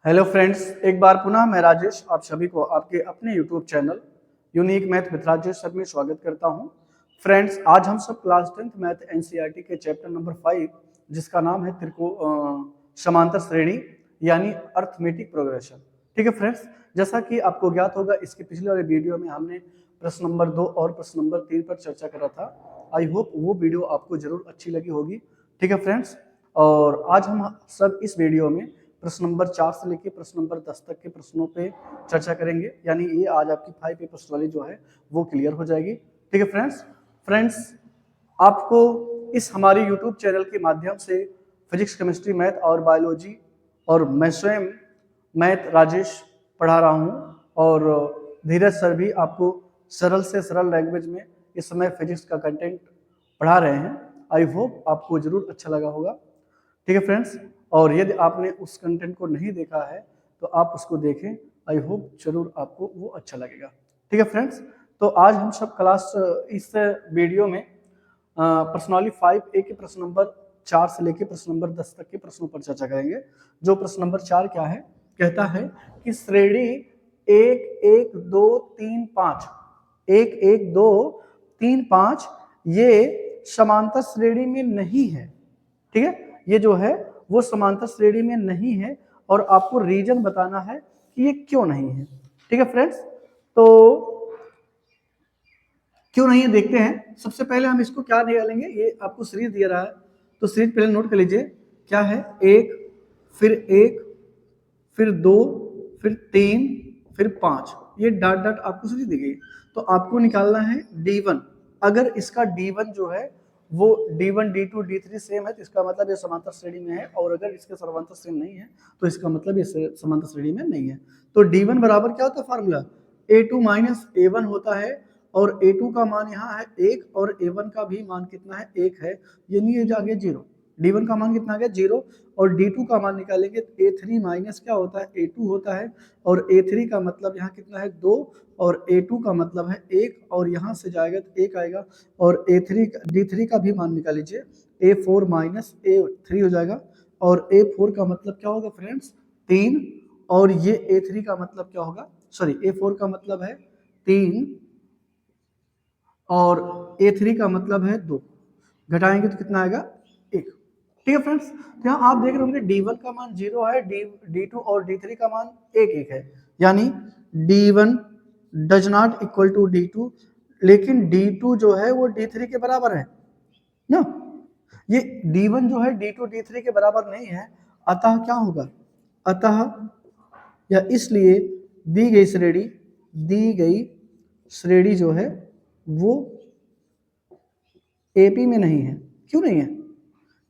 Hello friends, एक बार पुनः मैं राजेश आप सभी को आपके अपने YouTube channel unique math with Rajesh sir में स्वागत करता हूं। फ्रेंड्स, आज हम सब क्लास 10th मैथ एनसीईआरटी के चैप्टर नंबर 5 जिसका नाम है समांतर श्रेणी यानी अर्थमेटिक प्रोग्रेशन। ठीक है फ्रेंड्स, जैसा कि आपको ज्ञात होगा इसके पिछले वाले वीडियो में हमने प्रश्न नंबर 2 और प्रश्न नंबर 3 पर चर्चा करा था। आई होप वो वीडियो आपको जरूर अच्छी लगी होगी। ठीक है फ्रेंड्स, और आज हम सब इस वीडियो में प्रश्न नंबर 4 से लेकर प्रश्न नंबर 10 तक के प्रश्नों पे चर्चा करेंगे, यानी ये आज आपकी 5 पे प्रश्न वाली जो है वो क्लियर हो जाएगी। ठीक है फ्रेंड्स, आपको इस हमारे यूट्यूब चैनल के माध्यम से फिजिक्स, केमिस्ट्री, मैथ और बायोलॉजी और मैं स्वयं मैथ राजेश पढ़ा रहा हूँ और धीरज सर भी आपको सरल से सरल लैंग्वेज में इस समय फिजिक्स का कंटेंट पढ़ा रहे हैं। आई होप आपको जरूर अच्छा लगा होगा। ठीक है फ्रेंड्स, और यदि आपने उस कंटेंट को नहीं देखा है तो आप उसको देखें। आई होप जरूर आपको वो अच्छा लगेगा। ठीक है फ्रेंड्स, तो आज हम सब क्लास इस वीडियो में प्रश्नावली 5A के प्रश्न नंबर 4 से लेकर प्रश्न नंबर 10 तक के प्रश्नों पर चर्चा करेंगे। जो प्रश्न नंबर 4 क्या है, कहता है कि श्रेणी 1 1 2 3 5 1 1 2 3 5 ये समांतर श्रेणी में नहीं है। ठीक है, ये जो है वो समांतर श्रेणी में नहीं है और आपको रीजन बताना है कि ये क्यों नहीं है। ठीक है फ्रेंड्स, तो क्यों नहीं है देखते हैं। सबसे पहले हम इसको क्या निकालेंगे, ये आपको सीरीज दिया रहा है तो सीरीज पहले नोट कर लीजिए। क्या है, 1 फिर 2 फिर 3 फिर 5, ये डॉट डॉट आपको सीरीज दी गई। तो आपको निकालना है D1। अगर इसका D1 जो है वो D1 D2 D3 सेम है तो इसका मतलब ये समांतर श्रेणी में है, और अगर इसके समांतर सेम नहीं है तो इसका मतलब ये समांतर श्रेणी में नहीं है। तो D1 बराबर क्या होता है, फार्मूला A2 माइनस A1 होता है, और A2 का मान यहाँ है 1 और A1 का भी मान कितना है, 1 है, यानी ये जाके 0। D1 का मान कितना आ गया, 0, और D2 का मान निकालेंगे तो A3 माइनस क्या होता है, A2 होता है, और A3 का मतलब यहाँ कितना है, 2, और A2 का मतलब है 1, और यहाँ से जाएगा तो 1 आएगा, और D3 का भी मान निकाल लीजिए, A4 माइनस A3 हो जाएगा, और A4 का मतलब क्या होगा फ्रेंड्स, 3, और ये A3 का मतलब क्या होगा, सॉरी A4 का मतलब है 3 और A3 का मतलब है 2, घटाएंगे तो कितना आएगा, 1। ठीक है फ्रेंड्स, तो यहाँ आप देख रहे होंगे D1 का मान 0 है, D2 और D3 का मान 1 है, यानी D1 does not equal to D2, लेकिन D2 जो है वो D3 के बराबर है ना। ये D1 जो है D2 D3 के बराबर नहीं है, अतः क्या होगा, अतः या इसलिए दी गई श्रेणी जो है वो AP में नहीं है। क्यों नहीं है,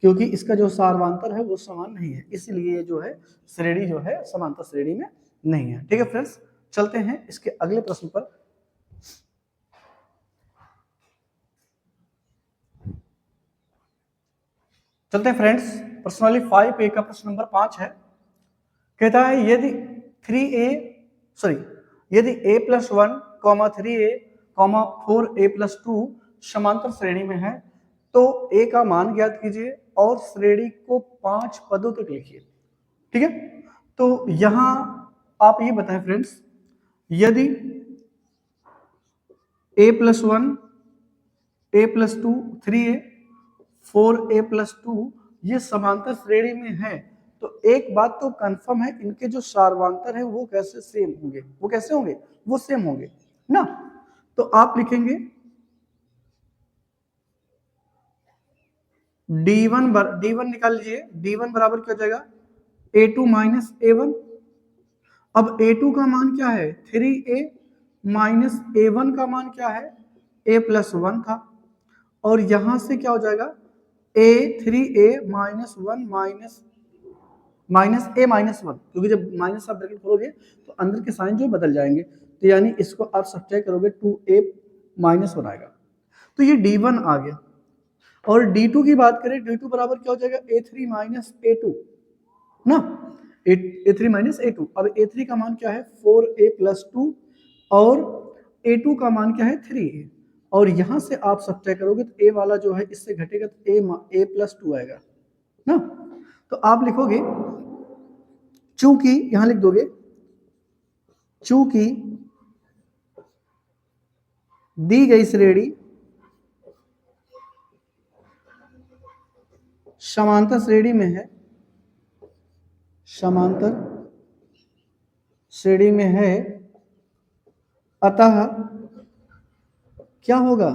क्योंकि इसका जो सार्वांतर है वो समान नहीं है, इसलिए जो है श्रेणी जो है समांतर श्रेणी में नहीं है। ठीक है फ्रेंड्स, चलते हैं इसके अगले प्रश्न पर। चलते हैं फ्रेंड्स, प्रश्नावली 5A का प्रश्न नंबर 5 है। कहता है यदि A+1, 3A, 4A+2 समांतर श्रेणी में है तो A का मान ज्ञात कीजिए और श्रेणी को 5 पदों तक लिखिए। ठीक है, तो यहां आप ये बताएं फ्रेंड्स, यदि A+1, A+2, 3A, 4A+2 ये समांतर श्रेणी में है तो एक बात तो कंफर्म है, इनके जो सार्वांतर है वो कैसे सेम होंगे, वो कैसे होंगे, वो सेम होंगे ना। तो आप लिखेंगे D1 निकाल लीजिए, D1 बराबर क्या हो जाएगा, A2 माइनस A1। अब A2 का मान क्या है, 3A माइनस A1 का मान क्या है, A+1 था, और यहां से क्या हो जाएगा, A3A minus 1 minus A minus 1, क्योंकि जब माइनस आप ब्रैकेट खोलोगे तो अंदर के साइन जो बदल जाएंगे, तो यानी इसको आप सब्ट्रैक्ट करोगे 2A माइनस 1 आएगा, तो ये D1 आ गया। और D2 की बात करें, D2 बराबर क्या हो जाएगा, A3 माइनस A2 ना, A3 माइनस A2। अब A3 का मान क्या है, 4A+2, और A2 का मान क्या है, 3A, और यहां से आप सब्ट्रैक्ट करोगे तो A वाला जो है इससे घटेगा तो A+2 आएगा ना। तो आप लिखोगे चूंकि यहां लिख दोगे, चूंकि दी गई श्रेणी समांतर श्रेणी में है, समांतर श्रेणी में है, अतः क्या होगा,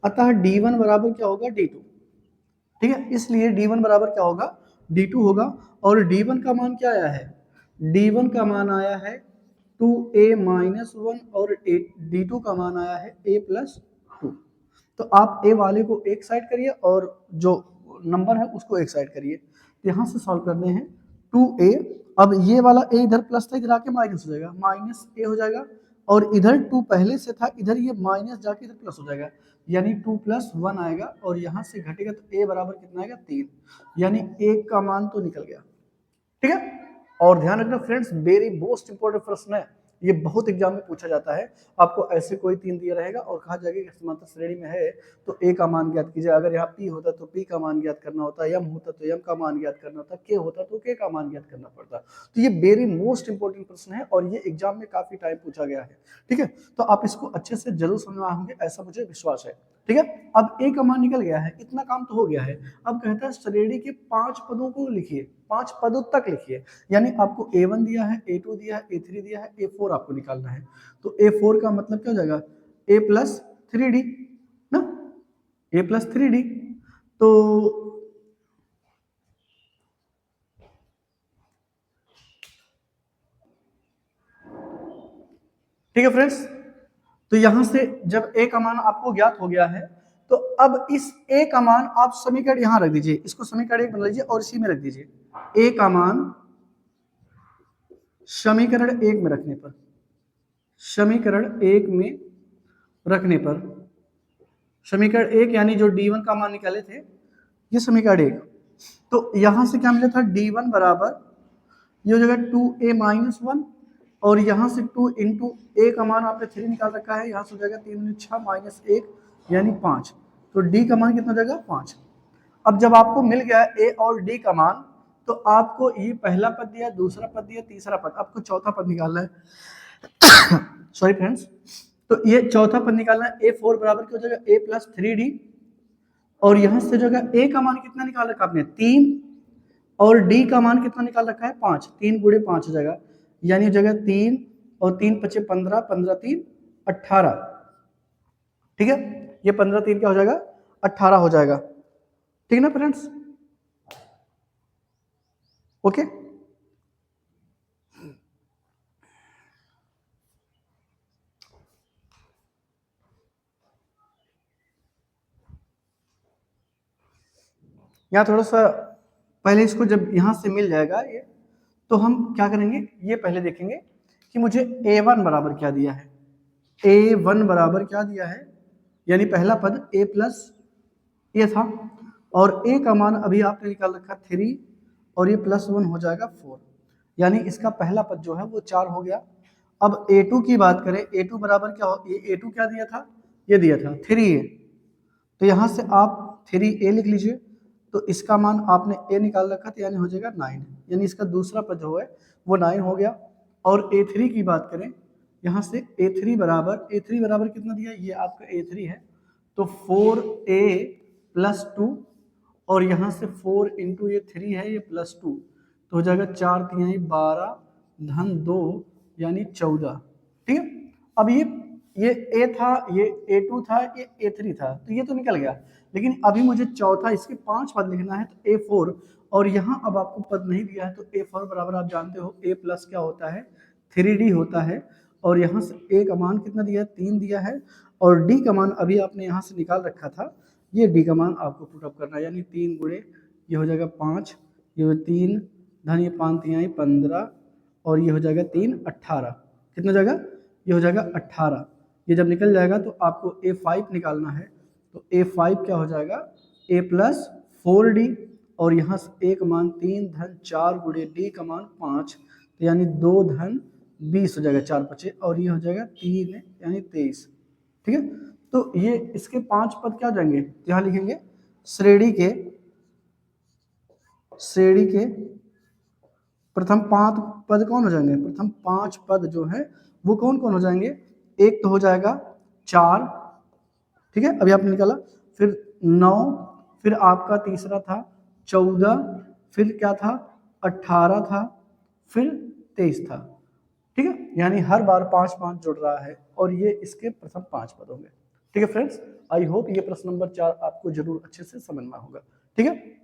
अतः d1 बराबर क्या होगा, d2। ठीक है, इसलिए d1 बराबर क्या होगा, d2 होगा। और d1 का मान क्या आया है, d1 का मान आया है 2a माइनस 1 और d2 का मान आया है a प्लस 2। तो आप a वाले को एक साइड करिए और जो नंबर है उसको एक साइड करिए। तो यहाँ से सॉल्व करने हैं 2a, अब ये वाला a इधर प्लस था, इधर आके माइनस हो जाएगा, माइनस a हो जाएगा। और इधर 2 पहले से था, इधर ये माइनस जाके इधर प्लस हो जाएगा, यानी 2 प्लस 1 आएगा। और यहाँ से घटेगा तो a बराबर कितना आएगा, 3, यानी a का मान तो निकल गया। ठीक है, और ध्यान रखना फ्रेंड्स, वेरी मोस्ट इंपोर्टेंट प्रश्न है, ये बहुत एग्जाम में पूछा जाता है। आपको ऐसे कोई 3 दिया रहेगा और कहा जाएगा कि समांतर श्रेणी में है तो a का मान ज्ञात कीजिए। अगर यहाँ p होता तो p का मान ज्ञात करना होता, m होता तो m का मान ज्ञात करना होता, k होता तो k का मान ज्ञात करना पड़ता। तो ये वेरी मोस्ट इंपोर्टेंट प्रश्न है और ये एग्जाम में काफी टाइम पूछा गया है। ठीक है, तो आप इसको अच्छे से जरूर समझ होंगे, ऐसा मुझे विश्वास है। ठीक है, अब a का मान निकल गया है, इतना काम तो हो गया है। अब कहता है श्रेणी के 5 पदों को लिखिए, 5 पदों तक लिखिए, यानी आपको a1 दिया है, a2 दिया है, a3 दिया है, a4 आपको निकालना है। तो a4 का मतलब क्या हो जाएगा, a प्लस 3d ना, a प्लस 3d। तो ठीक है फ्रेंड्स, तो यहां से जब a का मान आपको ज्ञात हो गया है तो अब इस a का मान आप समीकरण यहां रख दीजिए, इसको समीकरण 1 बना लीजिए और इसी में रख दीजिए। a का मान समीकरण 1 में रखने पर, समीकरण 1 में रखने पर, समीकरण 1 यानी जो d1 का मान निकाले थे, ये समीकरण 1। तो यहां से क्या मिला था, d1 बराबर ये हो जाएगा 2a माइनस 1 और यहाँ से 2 इंटू ए का मान आपने 3 निकाल रखा है, यहाँ से हो जाएगा 3 6 माइनस 1 यानी 5। तो डी का मान कितना हो जाएगा, 5। अब जब आपको मिल गया ए और डी का मान तो आपको ये पहला पद दिया, दूसरा पद दिया, तीसरा पद, आपको चौथा पद निकालना है। सॉरी फ्रेंड्स, तो ये चौथा पद निकालना है। a4 बराबर क्या हो जाएगा, a प्लस 3d। और यहाँ से जो है a का मान कितना निकाल रखा आपने, 3, और d का मान कितना निकाल रखा है, 5। 3 गुणे 5 हो जाएगा, यानी जगह 3 और 3 पचे 15, 15 3 18। ठीक है, ये 15 3 क्या हो जाएगा, 18 हो जाएगा। ठीक है ना फ्रेंड्स, ओके। यहाँ थोड़ा सा पहले इसको जब यहाँ से मिल जाएगा ये, तो हम क्या करेंगे, ये पहले देखेंगे कि मुझे a1 बराबर क्या दिया है। a1 बराबर क्या दिया है, यानी पहला पद a प्लस ये था, और a का मान अभी आपने निकाल रखा 3 और ये प्लस 1 हो जाएगा 4, यानी इसका पहला पद जो है वो 4 हो गया। अब a2 की बात करें, a2 बराबर क्या हो, ये a2 क्या दिया था, ये दिया था 3a, तो यहाँ से आप 3a लिख लीजिए। तो इसका मान आपने a निकाल रखा था, यानी हो जाएगा 9, यानी इसका दूसरा पद जो है वो 9 हो गया। और a3 की बात करें, यहाँ से a3 बराबर कितना दिया, ये आपका a3 है, तो 4a प्लस 2, और यहाँ से 4 इंटू ये 3 है, ये प्लस 2, तो हो जाएगा 4 3 12 धन 2 यानी 14। ठीक है, अब ये a था, ये a2 था, ये a3 था, तो ये तो निकल गया। लेकिन अभी मुझे चौथा, इसके 5 पद लिखना है, तो a4, और यहाँ अब आपको पद नहीं दिया है, तो a4 बराबर आप जानते हो a प्लस क्या होता है, 3d होता है। और यहाँ से a का मान कितना दिया है, 3 दिया है, और d का मान अभी आपने यहाँ से निकाल रखा था, ये d का मान आपको पुटअप करना है, यानी 3 गुणे ये हो जाएगा 5, ये 3 धन ये 5 3 15, और ये हो जाएगा 3 18, कितना हो जाएगा, ये हो जाएगा 18। ये जब निकल जाएगा तो आपको a5 निकालना है, तो a5 क्या हो जाएगा, a प्लस 4d, और यहाँ से a का मान 3 धन 4 गुणे d का मान 5, तो यानी 2 धन 20 हो जाएगा, 4 5, और ये हो जाएगा 3 यानी 23। ठीक है, तो ये इसके 5 पद क्या हो जाएंगे, यहाँ लिखेंगे श्रेणी के प्रथम 5 पद कौन हो जाएंगे, प्रथम 5 पद जो है वो कौन कौन हो जाएंगे, एक तो हो जाएगा 4, ठीक है, अभी आपने निकाला, फिर 9, फिर आपका तीसरा था 14, फिर क्या था 18 था, फिर 23 था, ठीक है, यानी हर बार 5 5 जुड़ रहा है और ये इसके प्रथम 5 पद होंगे। ठीक है फ्रेंड्स, आई होप ये प्रश्न नंबर 4 आपको जरूर अच्छे से समझना होगा। ठीक है,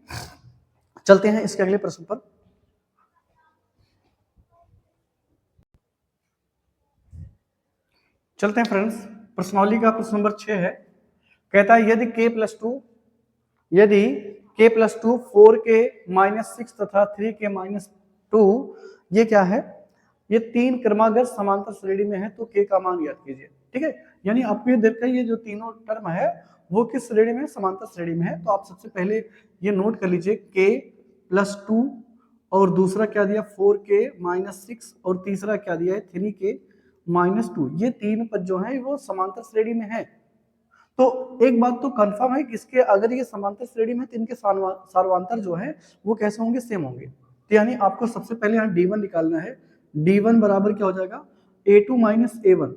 चलते हैं इसके अगले प्रश्न पर। चलते हैं फ्रेंड्स, प्रश्नावली का प्रश्न नंबर 6 है, कहता है यदि k प्लस 2 4 के -6 तथा 3 के -2 ये क्या है, ये 3 क्रमागत समांतर श्रेणी में है तो k का मान ज्ञात कीजिए। ठीक है, यानी आपको ये देखा ये जो तीनों टर्म है वो किस श्रेणी में, समांतर श्रेणी में है। तो आप सबसे पहले ये नोट कर लीजिए k प्लस 2 और दूसरा क्या दिया 4k -6 और तीसरा क्या दिया है 3k -2, ये तीन पद जो है वो समांतर श्रेणी में है। तो एक बात तो कंफर्म है कि इसके अगर ये समांतर श्रेणी में तो इनके सार्वधातर जो है वो कैसे होंगे, सेम होंगे। तो यानी आपको सबसे पहले यहाँ d1 निकालना है, d1 बराबर क्या हो जाएगा a2 minus a1,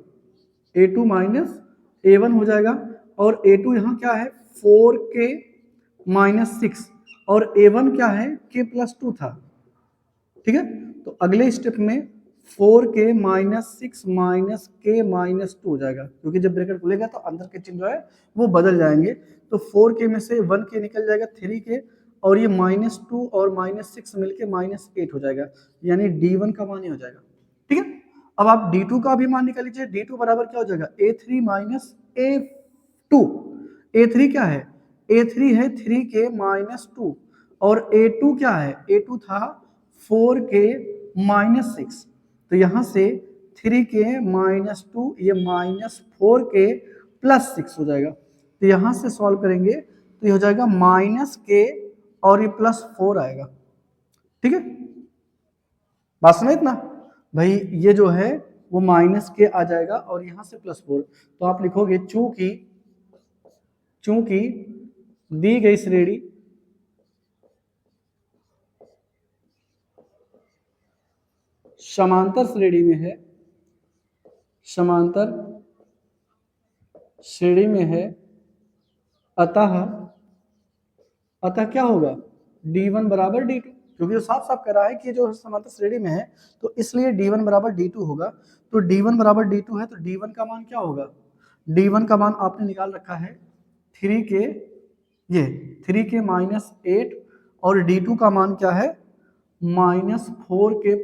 a2 minus a1 हो जाएगा, और a2 यहाँ क्या है 4k -6 और a1 क्या है k प्लस 2 था। ठीक है, तो अगले स्टेप में 4k -6 माइनस k -2 हो जाएगा, क्योंकि जब ब्रैकेट खुलेगा तो अंदर के चिन्ह जो है वो बदल जाएंगे। तो 4k में से 1k निकल जाएगा 3k और ये -2 और -6 मिलके -8 हो जाएगा, यानी d1 का मान ही हो जाएगा। ठीक है, अब आप d2 का भी मान निकाल लीजिए, d2 बराबर क्या हो जाएगा a3 माइनस a2, a3 क्या है, a3 है 3k -2 और a2 क्या है, a2 था 4k -6, तो यहां से 3k -2 ये -4k +6 हो जाएगा। तो यहां से सॉल्व करेंगे तो ये हो जाएगा -k और ये +4 आएगा। ठीक है, बात समझ इतना भाई, ये जो है वो -k आ जाएगा और यहां से +4, तो आप लिखोगे चूंकि दी गई श्रेणी समांतर श्रेणी में है, समांतर श्रेणी में है, अतः क्या होगा d1 बराबर d2, क्योंकि साफ साफ कह रहा है कि जो समांतर श्रेणी में है तो इसलिए d1 बराबर d2 होगा। तो d1 बराबर d2 है तो d1 का मान क्या होगा, d1 का मान आपने निकाल रखा है 3k, ये 3k -8 और d2 का मान क्या है -4k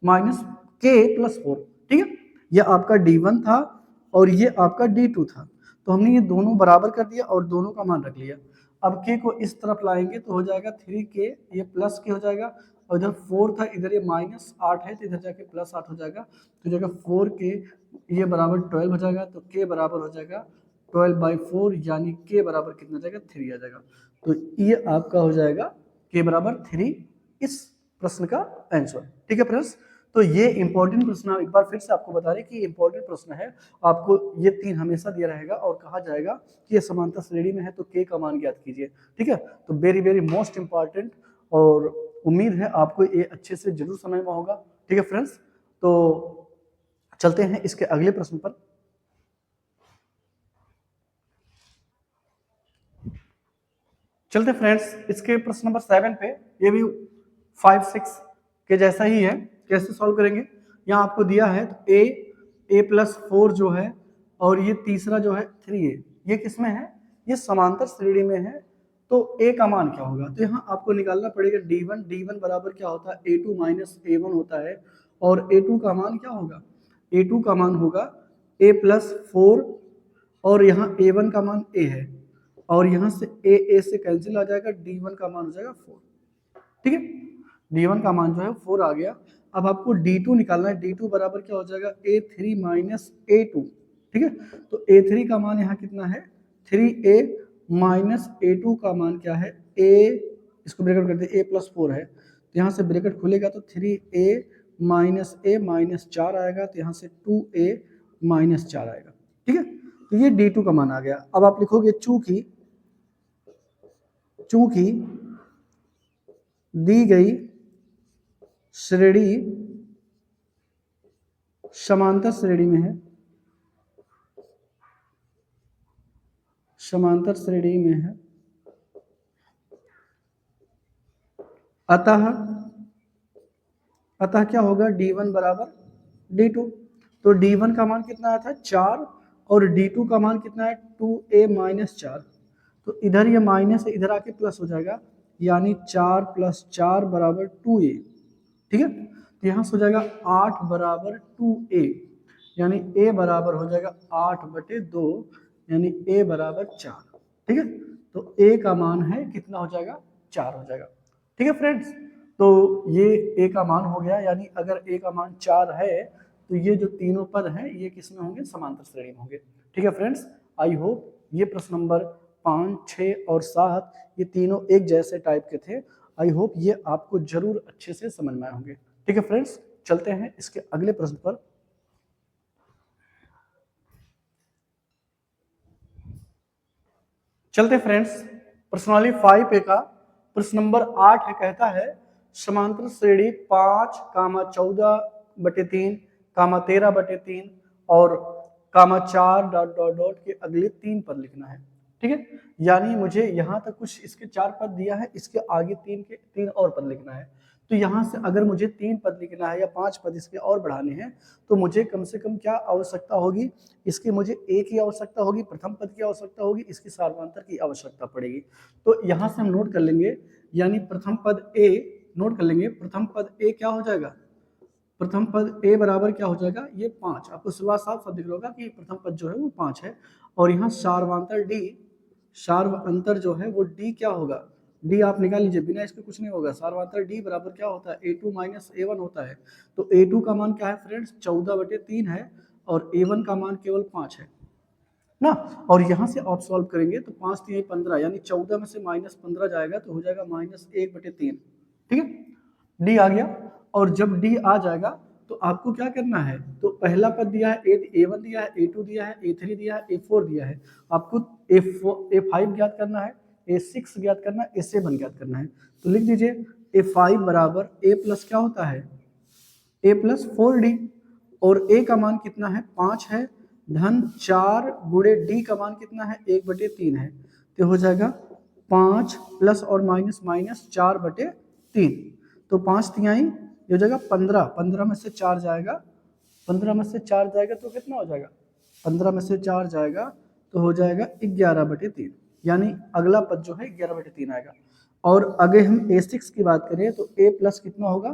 -k+4। ठीक है, ये आपका d1 था और ये आपका d2 था, तो हमने ये दोनों बराबर कर दिया और दोनों का मान रख लिया। अब k को इस तरफ लाएंगे तो हो जाएगा 3k, ये +k हो जाएगा, और इधर 4 था इधर ये -8 है तो इधर जाके +8 हो जाएगा, तो जाएगा 4k ये बराबर 12 हो जाएगा, तो k बराबर हो जाएगा 12/4, यानी k बराबर कितना जाएगा 3 आ जाएगा। तो ये आपका हो जाएगा k बराबर 3 इस प्रश्न का आंसर। ठीक है फ्रेंड्स, तो ये इंपॉर्टेंट प्रश्न एक बार फिर से आपको बता रहे कि इंपॉर्टेंट प्रश्न है, आपको ये 3 हमेशा दिया रहेगा और कहा जाएगा कि ये समांतर श्रेणी में है तो k का मान ज्ञात कीजिए। ठीक है, तो वेरी वेरी मोस्ट इंपॉर्टेंट, और उम्मीद है आपको ये अच्छे से जरूर समझ में होगा। ठीक है फ्रेंड्स, तो चलते हैं इसके अगले प्रश्न पर। चलते फ्रेंड्स इसके प्रश्न नंबर 7 पे, ये भी 5 6 के जैसा ही है। कैसे सॉल्व करेंगे, यहाँ आपको दिया है तो a +4 जो है और ये तीसरा जो है 3a, ये किसमें है, ये समांतर श्रेणी में है, तो a का मान क्या होगा, तो यहाँ आपको निकालना पड़ेगा d1 बराबर क्या होता है a2 -a1 होता है, और a2 का मान क्या होगा, a2 का मान होगा a +4 और यहाँ a1 का मान a है, और यहाँ से a से कैंसिल आ जाएगा, d1 का मान हो जाएगा 4। ठीक है, d1 का मान जो है 4 आ गया। अब आपको d2 निकालना है, d2 बराबर क्या हो जाएगा a3 -a2। ठीक है, तो a3 का मान यहाँ कितना है 3a -a2 का मान क्या है a, इसको ब्रैकेट करते हैं a +4 है, तो यहाँ से ब्रैकेट खुलेगा तो 3a -a -4 आएगा, तो यहाँ से 2a -4 आएगा। ठीक है, तो ये d2 का मान आ गया। अब आप लिखोगे चूंकि दी गई श्रेणी समांतर श्रेणी में है, समांतर श्रेणी में है, अतः क्या होगा d1 बराबर d2। तो d1 का मान कितना आया था 4 और d2 का मान कितना है 2a माइनस 4। तो इधर ये माइनस है, इधर आके प्लस हो जाएगा, यानी 4 + 4 बराबर 2a। ठीक है, तो यहाँ से हो जाएगा 8 बराबर 2a, यानी a बराबर हो जाएगा 8/2, यानी a बराबर 4। ठीक है, तो a का मान है कितना हो जाएगा 4 हो जाएगा। ठीक है फ्रेंड्स, तो ये a का मान हो गया, यानी अगर a का मान 4 है तो ये जो तीनों पद हैं ये किस में होंगे, समांतर श्रेणी में होंगे। ठीक है फ्रेंड्स, आई होप ये प्रश्न नंबर 5, 6 और 7 ये तीनों एक जैसे टाइप के थे। आई होप ये आपको जरूर अच्छे से समझ में आए होंगे। ठीक है फ्रेंड्स, चलते हैं इसके अगले प्रश्न पर। चलते फ्रेंड्स, प्रश्नावली 5A का प्रश्न नंबर 8 है, कहता है समांतर श्रेणी 5, 14/3, 13/3 और 4 ... के अगले 3 पद लिखना है। ठीक है, यानी मुझे यहाँ तक कुछ इसके 4 पद दिया है, इसके आगे 3 और पद लिखना है। तो यहाँ से अगर मुझे 3 पद लिखना है या 5 पद इसके और बढ़ाने हैं तो मुझे कम से कम क्या आवश्यकता होगी, इसकी मुझे a की आवश्यकता होगी, प्रथम पद की आवश्यकता होगी, इसकी सार्वधातुक की आवश्यकता पड़ेगी। तो यहाँ से हम नोट कर लेंगे, यानी प्रथम पद a नोट कर लेंगे। प्रथम पद a क्या हो जाएगा, प्रथम पद a बराबर क्या हो जाएगा, ये 5। आपको शुरुआत साफ साफ दिख रहा होगा कि प्रथम पद जो है वो 5 है, और यहाँ सार्वधातुक d, सार्वअंतर जो है वो d क्या होगा, d आप निकाल लीजिए, बिना इसके कुछ नहीं होगा। सार्वधातुक d बराबर क्या होता है, a2 माइनस a1 होता है। तो a2 का मान क्या है फ्रेंड्स, 14/3 है, और a1 का मान केवल 5 है ना। और यहाँ से आप सॉल्व करेंगे तो 5 3 15, यानी 14 में से -15 जाएगा तो हो जाएगा -1/3। ठीक है, डी आ गया। और जब डी आ जाएगा तो आपको क्या करना है, तो पहला पद दिया है a1 दिया है, a2 दिया है, a3 दिया है, a4 दिया है, आपको a5 ज्ञात करना है, a6 ज्ञात करना है, a7 ज्ञात करना है। तो लिख दीजिए a5 बराबर a प्लस क्या होता है, a प्लस 4d, और a का मान कितना है 5 है, धन 4 गुणे d का मान कितना है 1/3 है। तो हो जाएगा 5 प्लस और माइनस माइनस 4/3। तो 5 तिहाई ये हो जाएगा 15, 15 में से 4 जाएगा, 15 में से 4 जाएगा तो कितना हो जाएगा, 15 में से 4 जाएगा तो हो जाएगा 11/3, यानी अगला पद जो है 11/3 आएगा। और अगर हम a6 की बात करें तो a प्लस कितना होगा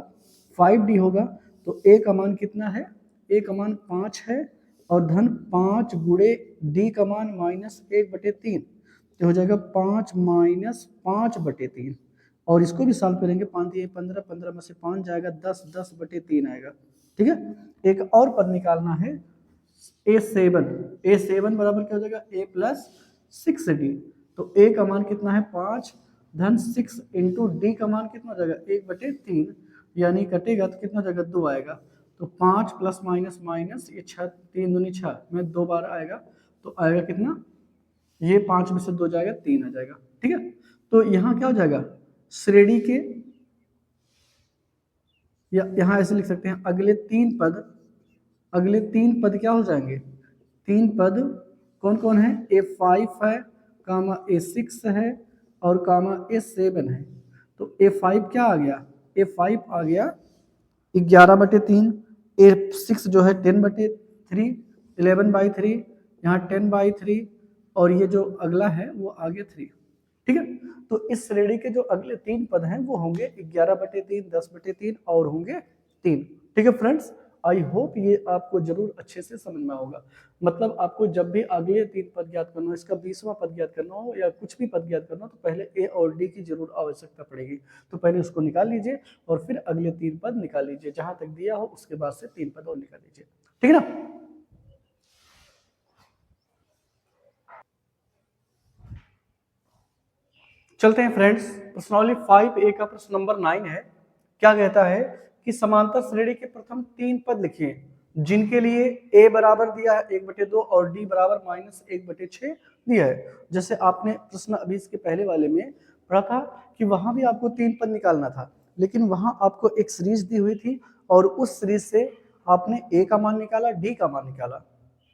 5d होगा। तो a का मान कितना है, a का मान 5 है, और धन 5 गुणे d का मान -1/3, तो हो जाएगा 5 माइनस 5/3। और इसको भी सॉल्व करेंगे, 5 ये 15, 15 में से 5 जाएगा 10, 10/3 आएगा। ठीक है, एक और पद निकालना है a7 बराबर क्या हो जाएगा a प्लस 6d। तो a का मान कितना है 5, धन 6 इंटू डी का मान कितना हो जाएगा 1/3, यानी कटेगा तो कितना हो जाएगा 2 आएगा। तो 5 प्लस माइनस माइनस ये 6, 3 दूनी 6 में 2 बार आएगा, तो आएगा कितना, ये 5 में से 2 जाएगा 3 आ जाएगा। ठीक है, तो यहाँ क्या हो जाएगा, श्रेणी के, या यहाँ ऐसे लिख सकते हैं अगले 3 पद, अगले 3 पद क्या हो जाएंगे, 3 पद कौन कौन है, a5 है, कामा a6 है, और कामा a7 है। तो a5 क्या आ गया, a5 आ गया 11/3, a6 जो है 10/3, 11/3, यहाँ 10/3, और ये जो अगला है वो आगे 3। ठीक है, तो इस श्रेणी के जो अगले 3 पद हैं वो होंगे 11/3, 10/3 और होंगे 3। ठीक है फ्रेंड्स, आई होप ये आपको जरूर अच्छे से समझ में होगा। मतलब आपको जब भी अगले 3 पद ज्ञात करना हो, इसका 20वां पद ज्ञात करना हो या कुछ भी पद ज्ञात करना हो, तो पहले ए और डी की जरूर आवश्यकता पड़ेगी। तो पहले उसको निकाल लीजिए और फिर अगले 3 पद निकाल लीजिए, जहां तक दिया हो उसके बाद से 3 पद और निकाल लीजिए। ठीक है ना। चलते हैं फ्रेंड्स, प्रश्नावली 5A का प्रश्न नंबर 9 है। क्या कहता है कि समांतर श्रेणी के प्रथम 3 पद लिखिए जिनके लिए a बराबर दिया है 1/2 और d बराबर -1/6 दिया है। जैसे आपने प्रश्न अभी इसके पहले वाले में पढ़ा था कि वहां भी आपको 3 पद निकालना था, लेकिन वहां आपको एक सीरीज दी हुई थी और उस सीरीज से आपने ए का मान निकाला, डी का मान निकाला,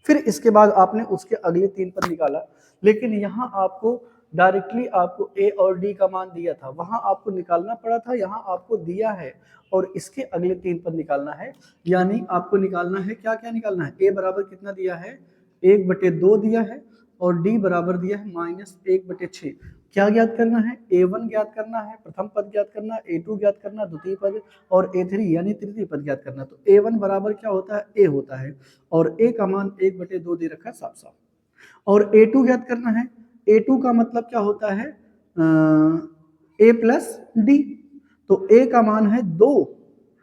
फिर इसके बाद आपने उसके अगले 3 पद निकाला। लेकिन यहाँ आपको डायरेक्टली आपको ए और डी का मान दिया था, वहां आपको निकालना पड़ा था, यहाँ आपको दिया है और इसके अगले 3 पद निकालना है। यानी आपको निकालना है, क्या क्या निकालना है, ए बराबर कितना दिया है, 1/2 दिया है और डी बराबर दिया है -1/6। क्या ज्ञात करना है, a1 ज्ञात करना है, प्रथम पद ज्ञात करना, a2 ज्ञात करना, द्वितीय पद, और a3 यानी तृतीय पद ज्ञात करना। तो a1 बराबर क्या होता है, a होता है और a का मान 1/2 दे रखा है साफ साफ। और a2 ज्ञात करना है, a2 का मतलब क्या होता है, a प्लस डी। तो a का मान है 2,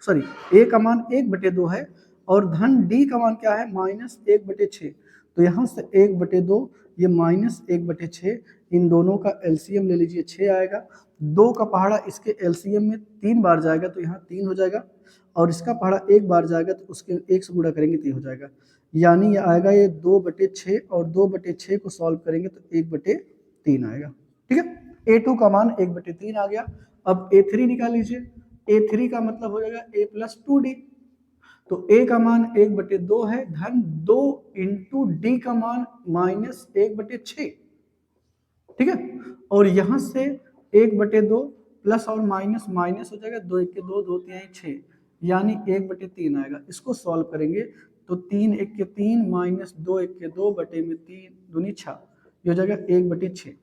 सॉरी a का मान 1/2 है और धन d का मान क्या है, -1/6। तो यहाँ से 1/2 ये -1/6, इन दोनों का एलसीएम ले लीजिए 6 आएगा। 2 का पहाड़ा इसके एलसीएम में 3 बार जाएगा तो यहाँ 3 हो जाएगा और इसका पहाड़ा 1 बार जाएगा तो उसके 1 से गुणा करेंगे 3 हो जाएगा। यानी ये आएगा ये 2/6 और 2/6 को सॉल्व करेंगे तो 1/3 आएगा। ठीक है, a2 का मान 1/3 आ गया। अब a3 निकाल लीजिए, a3 का मतलब हो जाएगा a प्लस 2d। तो a का मान 1/2 है, धन 2 इंटू डी का मान -1/6। ठीक है, और यहां से 1/2 प्लस और माइनस माइनस हो जाएगा, 2 1 के 2, 2 3 6, यानी 1/3 आएगा। इसको सॉल्व करेंगे तो 3 1 के 3 माइनस 2 1 के 2 बटे में 3 दूनी 6, ये हो जाएगा 1/6।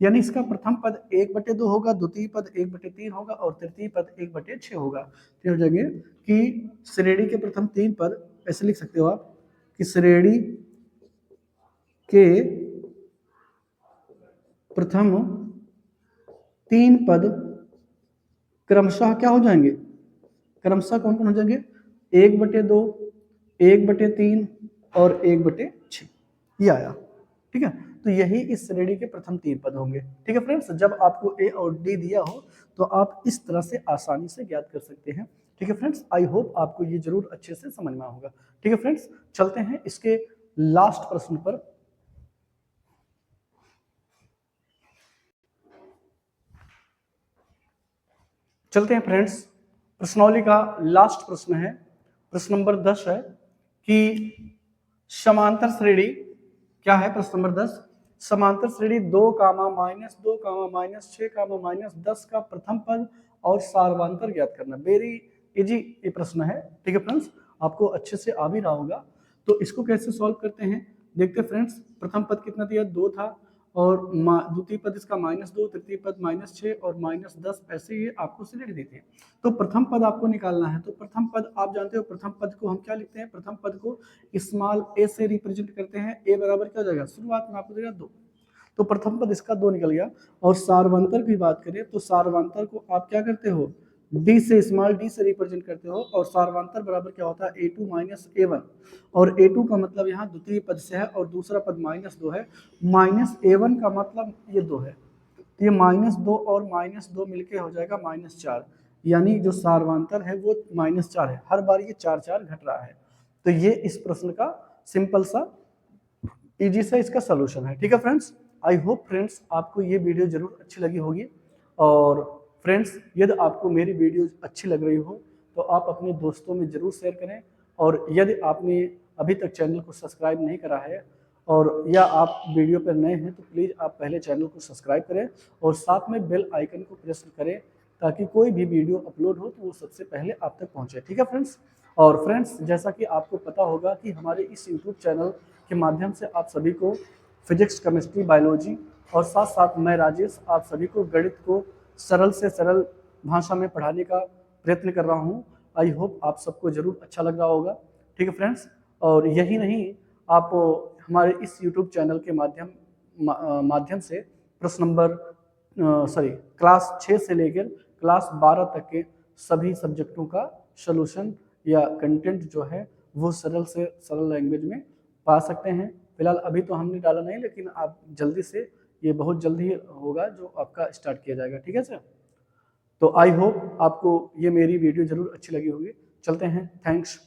यानी इसका प्रथम पद 1/2 होगा, द्वितीय पद 1/3 होगा और तृतीय पद 1/6 होगा। तो हो जाएंगे कि श्रेणी के प्रथम 3 पद, ऐसे लिख सकते हो आप कि श्रेणी के प्रथम 3 पद क्रमशः क्या हो जाएंगे, क्रमशः कौन कौन हो जाएंगे, 1/2, 1/3 और 1/6, ये आया। ठीक है, तो यही इस श्रेणी के प्रथम 3 पद होंगे। ठीक है फ्रेंड्स, जब आपको ए और डी दिया हो तो आप इस तरह से आसानी से ज्ञात कर सकते हैं। ठीक है फ्रेंड्स, आई होप आपको ये जरूर अच्छे से समझ में होगा। ठीक है फ्रेंड्स, चलते हैं इसके लास्ट प्रश्न पर। चलते हैं फ्रेंड्स, प्रश्नावली का लास्ट प्रश्न है, प्रश्न नंबर 10 है कि समांतर श्रेणी क्या है। प्रश्न नंबर 10, समांतर श्रेणी 2, -2, -6, -10 का प्रथम पद और सार्वंतर ज्ञात करना। वेरी इजी ये प्रश्न है। ठीक है फ्रेंड्स, आपको अच्छे से आ भी रहा होगा। तो इसको कैसे सॉल्व करते हैं, देखते फ्रेंड्स। प्रथम पद कितना दिया, 2 था और द्वितीय पद इसका -2, तृतीय पद -6 और -10, ऐसे ही आपको श्रेणी दी थी। तो प्रथम पद आपको निकालना है। तो प्रथम पद आप जानते हो, प्रथम पद को हम क्या लिखते हैं, प्रथम पद को स्मॉल a से रिप्रेजेंट करते हैं। a बराबर क्या हो जाएगा, शुरुआत में आपको देगा 2, तो प्रथम पद इसका 2 निकल गया। और सार्वंतर की बात करें तो सार्वंतर को आप क्या करते हो, d से, स्मॉल d से रिप्रेजेंट करते हो और सार्वंतर बराबर क्या होता है, a2 माइनस a1। और a2 का मतलब यहाँ द्वितीय पद से है और दूसरा पद -2 है, -a1 का मतलब ये 2 है, तो ये -2 और -2 मिलके हो जाएगा -4, यानी जो सार्वंतर है वो -4 है। हर बार ये 4 4 घट रहा है। तो ये इस प्रश्न का सिंपल सा इजी सा इसका सोल्यूशन है। ठीक है फ्रेंड्स, आई होप फ्रेंड्स आपको ये वीडियो जरूर अच्छी लगी होगी। और फ्रेंड्स, यदि आपको मेरी वीडियो अच्छी लग रही हो तो आप अपने दोस्तों में जरूर शेयर करें। और यदि आपने अभी तक चैनल को सब्सक्राइब नहीं करा है और या आप वीडियो पर नए हैं तो प्लीज़ आप पहले चैनल को सब्सक्राइब करें और साथ में बेल आइकन को प्रेस करें ताकि कोई भी वीडियो अपलोड हो तो वो सबसे पहले आप तक पहुँचे। ठीक है फ्रेंड्स, और फ्रेंड्स जैसा कि आपको पता होगा कि हमारे इस यूट्यूब चैनल के माध्यम से आप सभी को फिजिक्स, केमिस्ट्री, बायोलॉजी और साथ साथ मैं राजेश आप सभी को गणित को सरल से सरल भाषा में पढ़ाने का प्रयत्न कर रहा हूं। आई होप आप सबको जरूर अच्छा लग रहा होगा। ठीक है फ्रेंड्स, और यही नहीं, आप हमारे इस यूट्यूब चैनल के माध्यम से प्रश्न नंबर क्लास 6 से लेकर क्लास 12 तक के सभी सब्जेक्टों का सॉल्यूशन या कंटेंट जो है वो सरल से सरल लैंग्वेज में पा सकते हैं। फिलहाल अभी तो हमने डाला नहीं, लेकिन आप जल्दी से, ये बहुत जल्दी होगा जो आपका स्टार्ट किया जाएगा। ठीक है सर, तो आई होप आपको ये मेरी वीडियो जरूर अच्छी लगी होगी। चलते हैं, थैंक्स।